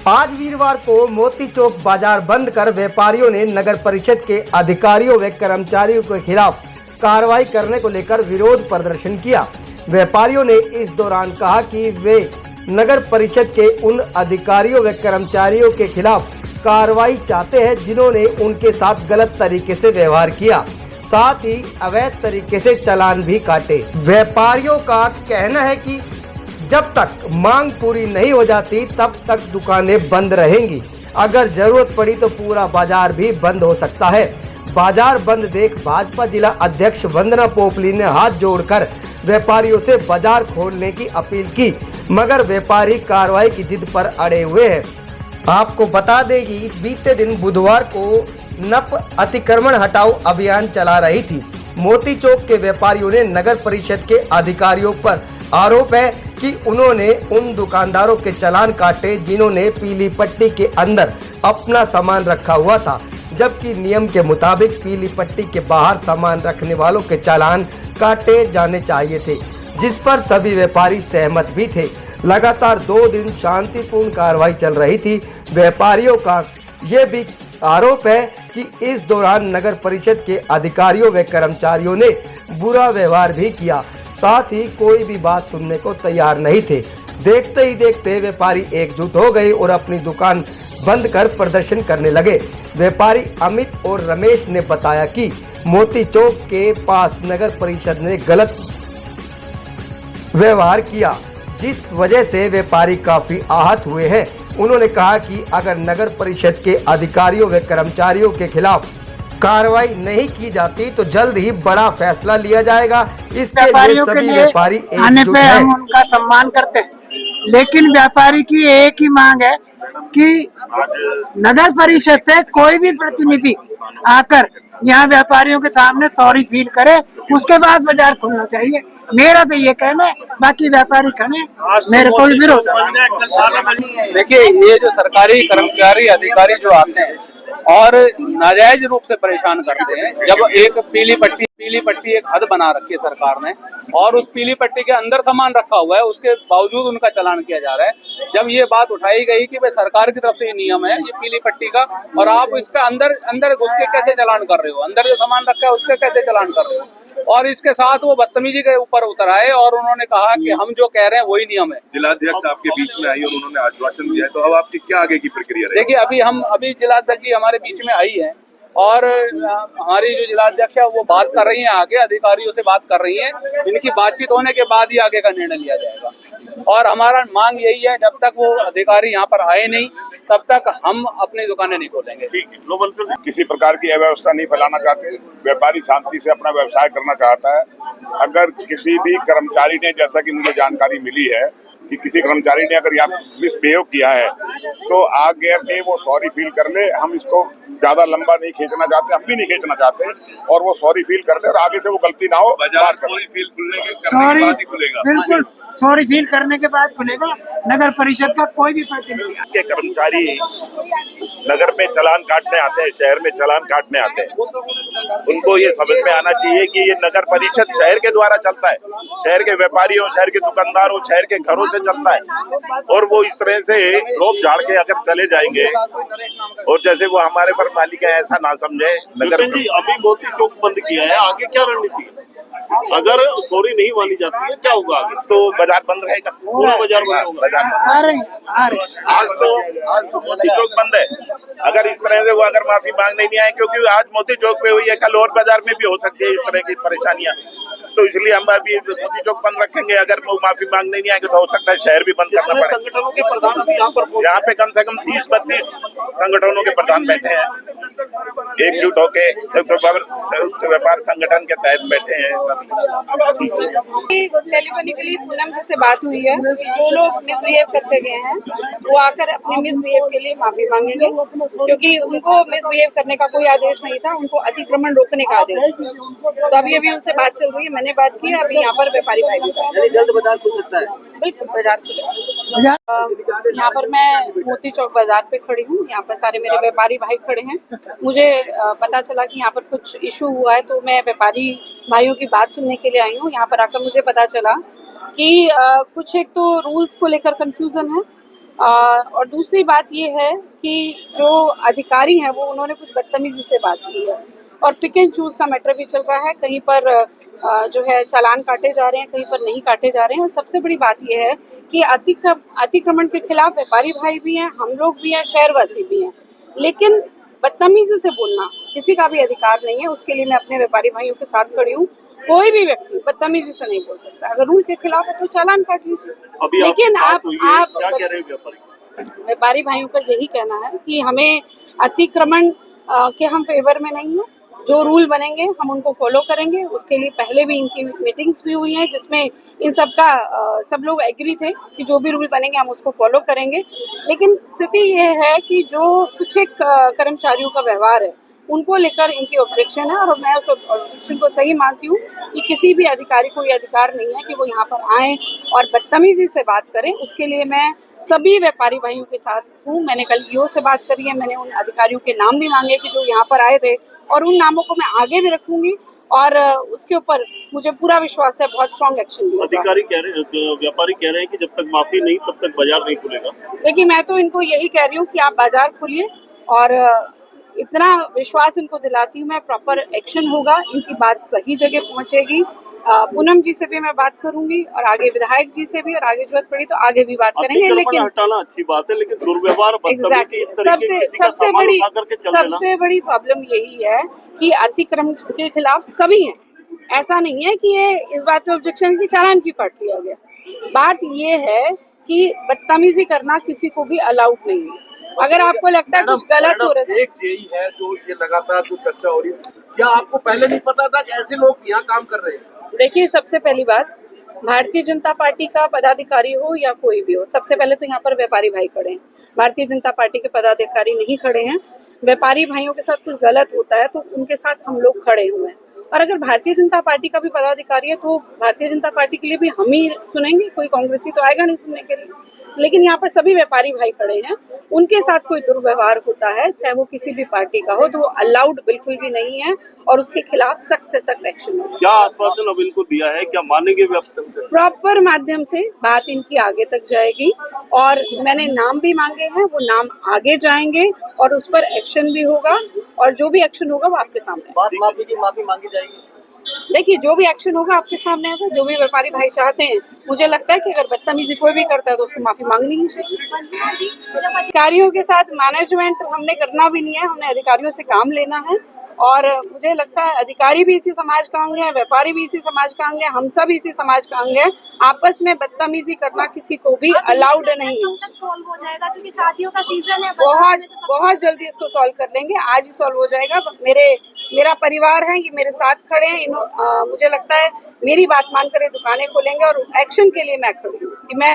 आज वीरवार को मोती चौक बाजार बंद कर व्यापारियों ने नगर परिषद के अधिकारियों व कर्मचारियों के खिलाफ कार्रवाई करने को लेकर विरोध प्रदर्शन किया। व्यापारियों ने इस दौरान कहा कि वे नगर परिषद के उन अधिकारियों व कर्मचारियों के खिलाफ कार्रवाई चाहते हैं जिन्होंने उनके साथ गलत तरीके से व्यवहार किया, साथ ही अवैध तरीके से चालान भी काटे। व्यापारियों का कहना है कि जब तक मांग पूरी नहीं हो जाती तब तक दुकानें बंद रहेंगी। अगर जरूरत पड़ी तो पूरा बाजार भी बंद हो सकता है। बाजार बंद देख भाजपा जिला अध्यक्ष वंदना पोपली ने हाथ जोड़कर व्यापारियों से बाजार खोलने की अपील की, मगर व्यापारी कार्रवाई की जिद पर अड़े हुए हैं। आपको बता दें कि बीते दिन बुधवार को नप अतिक्रमण हटाओ अभियान चला रही थी। मोती चौक के व्यापारियों ने नगर परिषद के अधिकारियों पर आरोप है कि उन्होंने उन दुकानदारों के चालान काटे जिन्होंने पीली पट्टी के अंदर अपना सामान रखा हुआ था, जबकि नियम के मुताबिक पीली पट्टी के बाहर सामान रखने वालों के चालान काटे जाने चाहिए थे, जिस पर सभी व्यापारी सहमत भी थे। लगातार 2 दिन शांतिपूर्ण कार्रवाई चल रही थी। व्यापारियों का ये भी आरोप है कि इस दौरान नगर परिषद के अधिकारियों व कर्मचारियों ने बुरा व्यवहार भी किया, साथ ही कोई भी बात सुनने को तैयार नहीं थे। देखते ही देखते व्यापारी एकजुट हो गए और अपनी दुकान बंद कर प्रदर्शन करने लगे। व्यापारी अमित और रमेश ने बताया कि मोती चौक के पास नगर परिषद ने गलत व्यवहार किया, जिस वजह से व्यापारी काफी आहत हुए हैं। उन्होंने कहा कि अगर नगर परिषद के अधिकारियों व कर्मचारियों के खिलाफ कार्रवाई नहीं की जाती तो जल्द ही बड़ा फैसला लिया जाएगा। इसके लिए सभी व्यापारी आने पे हम उनका सम्मान करते हैं, लेकिन व्यापारी की एक ही मांग है कि नगर परिषद से कोई भी प्रतिनिधि आकर यहाँ व्यापारियों के सामने सॉरी फील करे, उसके बाद बाजार खुलना चाहिए। मेरा तो ये कहना है, बाकी व्यापारी कहने मेरे कोई विरोध नहीं। देखिए, ये जो सरकारी कर्मचारी अधिकारी जो आते हैं और नाजायज रूप से परेशान करते हैं, जब एक पीली पट्टी एक हद बना रखी है सरकार ने और उस पीली पट्टी के अंदर सामान रखा हुआ है, उसके बावजूद उनका चालान किया जा रहा है। जब ये बात उठाई गई कि भाई सरकार की तरफ से ये नियम है, ये पीली पट्टी का, और आप इसका अंदर घुस के कैसे चालान कर रहे हो, अंदर जो सामान रखा है उसके कैसे चालान कर रहे हो, और इसके साथ वो बदतमीजी के ऊपर उतर आए और उन्होंने कहा कि हम जो कह रहे हैं वही नियम है। जिलाध्यक्ष आपके बीच में आई और उन्होंने आश्वासन दिया है, तो अब आपकी क्या आगे की प्रक्रिया रहेगी? देखिए, अभी जिलाध्यक्ष जी हमारे बीच में आई है और हमारी जो जिलाध्यक्ष है वो बात कर रही हैं, आगे अधिकारियों से बात कर रही हैं। इनकी बातचीत होने के बाद ही आगे का निर्णय लिया जाएगा और हमारा मांग यही है, जब तक वो अधिकारी यहाँ पर आए नहीं तब तक हम अपनी दुकानें नहीं खोलेंगे। किसी प्रकार की अव्यवस्था नहीं फैलाना चाहते, व्यापारी शांति से अपना व्यवसाय करना चाहता है। अगर किसी भी कर्मचारी ने, जैसा कि मुझे जानकारी मिली है कि किसी कर्मचारी ने अगर यहाँ मिसबिहेव किया है तो आगे के वो सॉरी फील कर ले। हम इसको ज्यादा लंबा नहीं खींचना चाहते, हम भी नहीं खींचना चाहते, और वो सॉरी फील कर ले और आगे से वो गलती ना हो। बिल्कुल सॉरी फील करने के बाद खुलेगा। नगर परिषद का कोई भी प्रतिनिधि के कर्मचारी नगर में चालान काटने आते हैं, शहर में चालान काटने आते हैं, उनको ये समझ में आना चाहिए कि ये नगर परिषद शहर के द्वारा चलता है, शहर के व्यापारियों, शहर के दुकानदारों, शहर के घरों से चलता है। और वो इस तरह से रोप झाड़ के अगर चले जाएंगे और जैसे वो हमारे पर मालिक है ऐसा ना समझे। नगर अभी मोती चौक बंद किया है, आगे क्या रणनीति? अगर सॉरी नहीं मानी जाती है क्या होगा आगे? तो बाजार बंद रहेगा, पूरा बाजार बंद होगा। आज तो मोती चौक बंद है। अगर इस तरह से वो अगर माफी मांगने नहीं आए, क्योंकि आज मोती चौक पे हुई है, कल और बाजार में भी हो सकती है इस तरह की परेशानियां, तो इसलिए हम अभी मोती चौक बंद रखेंगे। अगर वो माफी मांगने नहीं आएंगे तो हो सकता है शहर भी बंद करना पड़े। संगठनों के प्रधान अभी यहाँ पे कम से कम 30-32 संगठनों के प्रधान बैठे हैं, एकजुट होके संयुक्त व्यापार संगठन के तहत बैठे हैं। टेलीफोनिकली पूनम जी से बात हुई है, जो लोग मिसबिहेव करते गए हैं वो आकर अपने मिसबिहेव के लिए माफी मांगेंगे, क्योंकि उनको मिसबिहेव करने का कोई आदेश नहीं था, उनको अतिक्रमण रोकने का आदेश। तो अभी उनसे बात चल रही है, मैंने बात की। अभी यहाँ पर व्यापारी भाई जल्द बाजार खुल सकता है। बिल्कुल बाजार खुलेगा। यहाँ पर मैं मोती चौक बाजार पे खड़ी हूँ, यहाँ पर सारे मेरे व्यापारी भाई खड़े हैं। मुझे पता चला कि यहाँ पर कुछ इशू हुआ है, तो मैं व्यापारी भाइयों की बात सुनने के लिए आई हूँ। यहाँ पर आकर मुझे पता चला कि कुछ एक तो रूल्स को लेकर कंफ्यूजन है और दूसरी बात ये है कि जो अधिकारी हैं वो उन्होंने कुछ बदतमीजी से बात की है और पिक एंड चूज का मैटर भी चल रहा है। कहीं पर जो है चालान काटे जा रहे हैं, कहीं पर नहीं काटे जा रहे हैं। और सबसे बड़ी बात यह है कि अतिक्रमण के खिलाफ व्यापारी भाई भी हैं, हम लोग भी हैं, शहरवासी भी हैं, लेकिन बदतमीजी से बोलना किसी का भी अधिकार नहीं है। उसके लिए मैं अपने व्यापारी भाइयों के साथ खड़ी हूँ। कोई भी व्यक्ति बदतमीजी से नहीं बोल सकता। अगर रूल के खिलाफ है तो चालान काट लीजिए। अभी लेकिन आप क्या कह रहे हैं व्यापारी भाइयों का यही कहना है कि हमें अतिक्रमण के हम फेवर में नहीं है। जो रूल बनेंगे हम उनको फॉलो करेंगे। उसके लिए पहले भी इनकी मीटिंग्स भी हुई हैं जिसमें इन सबका सब लोग एग्री थे कि जो भी रूल बनेंगे हम उसको फॉलो करेंगे। लेकिन स्थिति ये है कि जो कुछ एक कर्मचारियों का व्यवहार है उनको लेकर इनकी ऑब्जेक्शन है और मैं उस ऑब्जेक्शन को सही मानती हूँ कि किसी भी अधिकारी को ये अधिकार नहीं है कि वो यहाँ पर आए और बदतमीजी से बात करें। उसके लिए मैं सभी व्यापारी भाइयों के साथ हूँ। मैंने कल ईओ से बात करी है, मैंने उन अधिकारियों के नाम भी मांगे कि जो यहाँ पर आए थे और उन नामों को मैं आगे भी रखूंगी और उसके ऊपर मुझे पूरा विश्वास है बहुत स्ट्रॉन्ग एक्शन भी होगा। अधिकारी कह रहे हैं, व्यापारी कह रहे हैं कि जब तक माफी नहीं तब तक बाजार नहीं खुलेगा। देखिए मैं तो इनको यही कह रही हूँ कि आप बाजार खोलिए और इतना विश्वास इनको दिलाती हूँ मैं, प्रॉपर एक्शन होगा, इनकी बात सही जगह पहुंचेगी। पूनम जी से भी मैं बात करूंगी और आगे विधायक जी से भी, और आगे जरूरत पड़ी तो आगे भी बात करेंगे। लेकिन हटाना अच्छी बात है, लेकिन दुर्व्यवहार बदतमीजी इस तरीके के किसी का सामान उठा करके चल देना। सबसे बड़ी प्रॉब्लम यही है कि अतिक्रमण के खिलाफ सभी हैं। ऐसा नहीं है कि ये इस बात पे ऑब्जेक्शन की चालान क्यों काट लिया गया। बात ये है कि बदतमीजी करना किसी को भी अलाउड नहीं है। अगर आपको लगता है कुछ गलत हो रहा है, एक यही है जो ये लगातार जो चर्चा हो रही है, क्या आपको पहले नहीं पता था कि ऐसे लोग यहाँ काम कर रहे हैं? देखिए सबसे पहली बात, भारतीय जनता पार्टी का पदाधिकारी हो या कोई भी हो, सबसे पहले तो यहाँ पर व्यापारी भाई खड़े हैं। भारतीय जनता पार्टी के पदाधिकारी नहीं खड़े हैं। व्यापारी भाइयों के साथ कुछ गलत होता है तो उनके साथ हम लोग खड़े हुए हैं। और अगर भारतीय जनता पार्टी का भी पदाधिकारी है तो भारतीय जनता पार्टी के लिए भी हम ही सुनेंगे, कोई कांग्रेसी तो आएगा नहीं सुनने के लिए। लेकिन यहाँ पर सभी व्यापारी भाई खड़े हैं, उनके साथ कोई दुर्व्यवहार होता है चाहे वो किसी भी पार्टी का हो तो वो अलाउड बिल्कुल भी नहीं है और उसके खिलाफ सख्त से सख्त एक्शन होगा। क्या आश्वासन अब इनको दिया है, क्या मानेंगे प्रॉपर माध्यम से बात इनकी आगे तक जाएगी और मैंने नाम भी मांगे हैं, वो नाम आगे जाएंगे और उस पर एक्शन भी होगा और जो भी एक्शन होगा वो आपके सामने। माफी मांगी जाएगी। देखिए जो भी एक्शन होगा आपके सामने आएगा। जो भी व्यापारी भाई चाहते हैं, मुझे लगता है कि अगर बदतमीजी कोई भी करता है तो उसको माफी मांगनी ही चाहिए। अधिकारियों के साथ मैनेजमेंट हमने करना भी नहीं है, हमने अधिकारियों से काम लेना है और मुझे लगता है अधिकारी भी इसी समाज का अंग है, व्यापारी भी इसी समाज का अंग है, हम सब इसी समाज का अंग है। आपस में बदतमीजी करना किसी को भी अलाउड नहीं है। हो जाएगा क्योंकि शादियों का सीजन है। बहुत जल्दी इसको सॉल्व कर लेंगे, आज ही सॉल्व हो जाएगा। मेरा परिवार है, ये मेरे साथ खड़े हैं। मुझे लगता है मेरी बात मानकर ये दुकानें खोलेंगे और एक्शन के लिए मैं खड़ी हूँ कि मैं